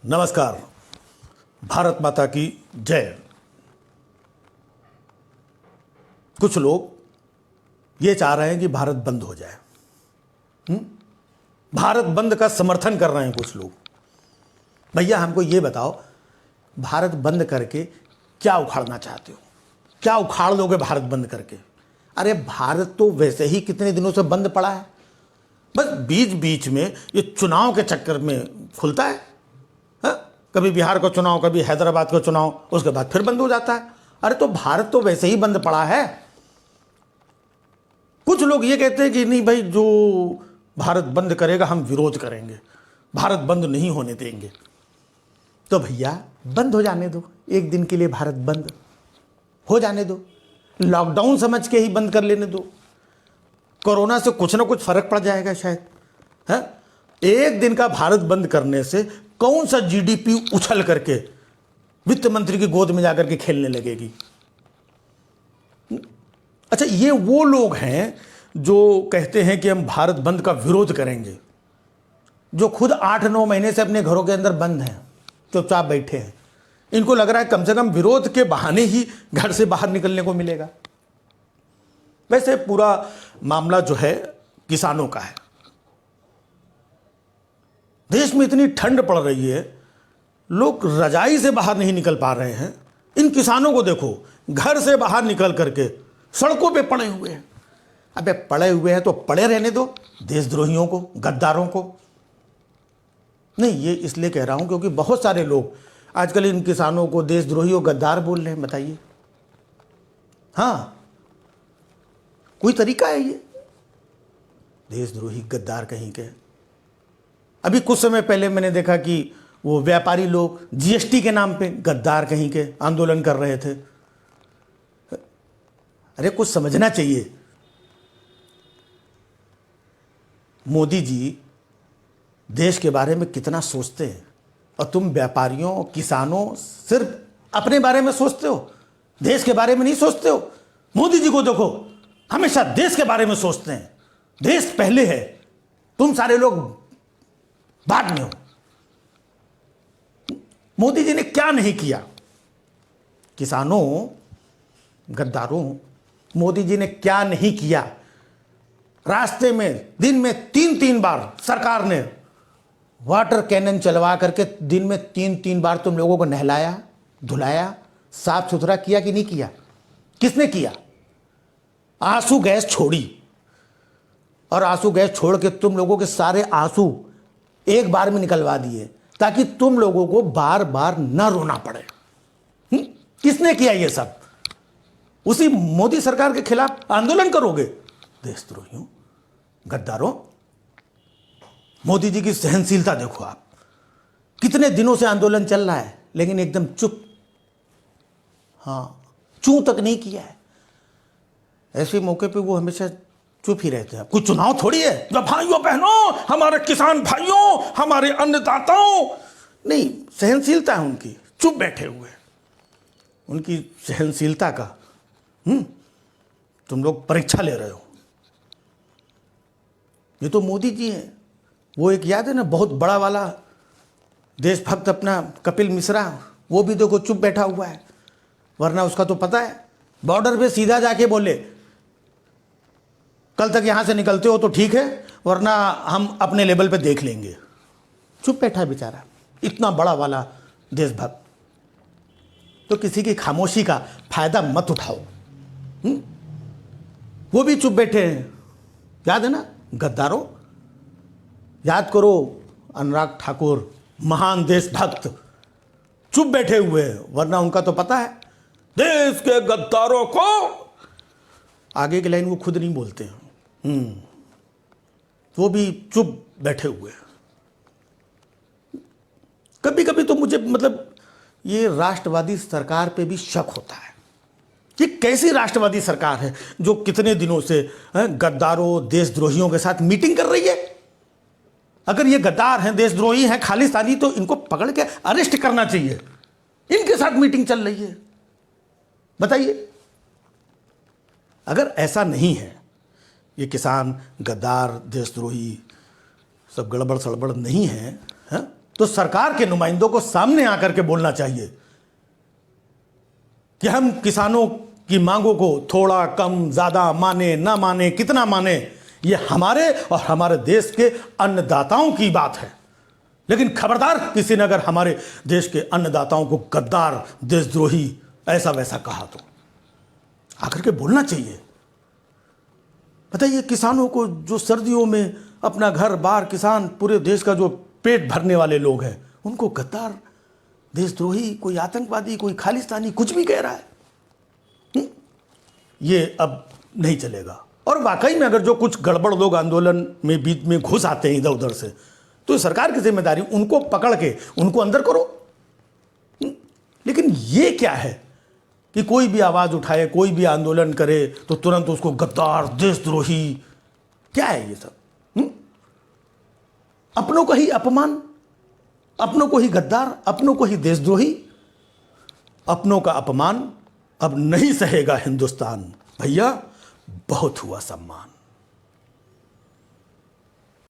नमस्कार। भारत माता की जय। कुछ लोग ये चाह रहे हैं कि भारत बंद हो जाए। भारत बंद का समर्थन कर रहे हैं कुछ लोग। भैया हमको ये बताओ, भारत बंद करके क्या उखाड़ना चाहते हो? क्या उखाड़ लोगे भारत बंद करके? अरे भारत तो वैसे ही कितने दिनों से बंद पड़ा है, बस बीच बीच में ये चुनाव के चक्कर में खुलता है। कभी बिहार का चुनाव, कभी हैदराबाद का चुनाव, उसके बाद फिर बंद हो जाता है। अरे तो भारत तो वैसे ही बंद पड़ा है। कुछ लोग ये कहते हैं कि नहीं भाई, जो भारत बंद करेगा हम विरोध करेंगे, भारत बंद नहीं होने देंगे। तो भैया बंद हो जाने दो, एक दिन के लिए भारत बंद हो जाने दो, लॉकडाउन समझ के ही बंद कर लेने दो। कोरोना से कुछ ना कुछ फर्क पड़ जाएगा शायद। है एक दिन का भारत बंद करने से कौन सा जीडीपी उछल करके वित्त मंत्री की गोद में जाकर के खेलने लगेगी? अच्छा, ये वो लोग हैं जो कहते हैं कि हम भारत बंद का विरोध करेंगे, जो खुद 8-9 महीने से अपने घरों के अंदर बंद हैं, चुपचाप बैठे हैं। इनको लग रहा है कम से कम विरोध के बहाने ही घर से बाहर निकलने को मिलेगा। वैसे पूरा मामला जो है किसानों का है। देश में इतनी ठंड पड़ रही है, लोग रजाई से बाहर नहीं निकल पा रहे हैं। इन किसानों को देखो, घर से बाहर निकल करके सड़कों पे पड़े हुए हैं। अबे पड़े हुए हैं तो पड़े रहने दो, देशद्रोहियों को, गद्दारों को। नहीं, ये इसलिए कह रहा हूं क्योंकि बहुत सारे लोग आजकल इन किसानों को देशद्रोही और गद्दार बोल रहे हैं। बताइए, हाँ कोई तरीका है ये? देशद्रोही गद्दार कहीं के। अभी कुछ समय पहले मैंने देखा कि वो व्यापारी लोग जीएसटी के नाम पे गद्दार कहीं के आंदोलन कर रहे थे। अरे कुछ समझना चाहिए। मोदी जी देश के बारे में कितना सोचते हैं, और तुम व्यापारियों, किसानों सिर्फ अपने बारे में सोचते हो, देश के बारे में नहीं सोचते हो। मोदी जी को देखो, हमेशा देश के बारे में सोचते हैं। देश पहले है, तुम सारे लोग बाद में हो। मोदी जी ने क्या नहीं किया? किसानों, गद्दारों, मोदी जी ने क्या नहीं किया? रास्ते में दिन में 3-3 बार सरकार ने वाटर कैनन चलवा करके दिन में 3-3 बार तुम लोगों को नहलाया, धुलाया, साफ सुथरा किया कि नहीं किया? किसने किया? आंसू गैस छोड़ी, और आंसू गैस छोड़ के तुम लोगों के सारे आंसू एक बार में निकलवा दिए ताकि तुम लोगों को बार बार न रोना पड़े। किसने किया ये सब? उसी मोदी सरकार के खिलाफ आंदोलन करोगे? देशद्रोहियों, गद्दारों। मोदी जी की सहनशीलता देखो आप, कितने दिनों से आंदोलन चल रहा है लेकिन एकदम चुप, हाँ चूं तक नहीं किया है। ऐसे मौके पे वो हमेशा चुप ही रहते हैं। कोई चुनाव थोड़ी है जो भाइयों बहनों, हमारे किसान भाइयों, हमारे अन्नदाताओं। नहीं, सहनशीलता है उनकी, चुप बैठे हुए। उनकी सहनशीलता का तुम लोग परीक्षा ले रहे हो। ये तो मोदी जी हैं। वो एक याद है ना, बहुत बड़ा वाला देशभक्त अपना कपिल मिश्रा, वो भी देखो चुप बैठा हुआ है। वरना उसका तो पता है, बॉर्डर पे सीधा जाके बोले कल तक यहां से निकलते हो तो ठीक है, वरना हम अपने लेवल पे देख लेंगे। चुप बैठा है बेचारा, इतना बड़ा वाला देशभक्त। तो किसी की खामोशी का फायदा मत उठाओ। वो भी चुप बैठे हैं। याद है ना, गद्दारों, याद करो अनुराग ठाकुर, महान देशभक्त, चुप बैठे हुए हैं। वरना उनका तो पता है, देश के गद्दारों को, आगे की लाइन वो खुद नहीं बोलते हैं। वो भी चुप बैठे हुए। कभी कभी तो मुझे मतलब ये राष्ट्रवादी सरकार पे भी शक होता है कि कैसी राष्ट्रवादी सरकार है जो कितने दिनों से गद्दारों, देशद्रोहियों के साथ मीटिंग कर रही है। अगर ये गद्दार हैं, देशद्रोही हैं, खालिस्तानी, तो इनको पकड़ के अरेस्ट करना चाहिए। इनके साथ मीटिंग चल रही है। बताइए, अगर ऐसा नहीं है, ये किसान, गद्दार, देशद्रोही सब गड़बड़ सड़बड़ नहीं है, तो सरकार के नुमाइंदों को सामने आकर के बोलना चाहिए कि हम किसानों की मांगों को थोड़ा कम ज्यादा माने ना माने, कितना माने, ये हमारे और हमारे देश के अन्नदाताओं की बात है। लेकिन खबरदार किसी ने अगर हमारे देश के अन्नदाताओं को गद्दार, देशद्रोही, ऐसा वैसा कहा तो आकर के बोलना चाहिए। बताइए, किसानों को जो सर्दियों में अपना घर बार, किसान पूरे देश का जो पेट भरने वाले लोग हैं, उनको गद्दार, देशद्रोही, कोई आतंकवादी, कोई खालिस्तानी कुछ भी कह रहा है। ये अब नहीं चलेगा। और वाकई में अगर जो कुछ गड़बड़ लोग आंदोलन में बीच में घुस आते हैं इधर उधर से, तो सरकार की जिम्मेदारी उनको पकड़ के उनको अंदर करो। लेकिन ये क्या है कि कोई भी आवाज उठाए, कोई भी आंदोलन करे तो तुरंत उसको गद्दार, देशद्रोही, क्या है ये सब? अपनों का ही अपमान, अपनों को ही गद्दार, अपनों को ही देशद्रोही। अपनों का अपमान अब नहीं सहेगा हिंदुस्तान। भैया, बहुत हुआ सम्मान।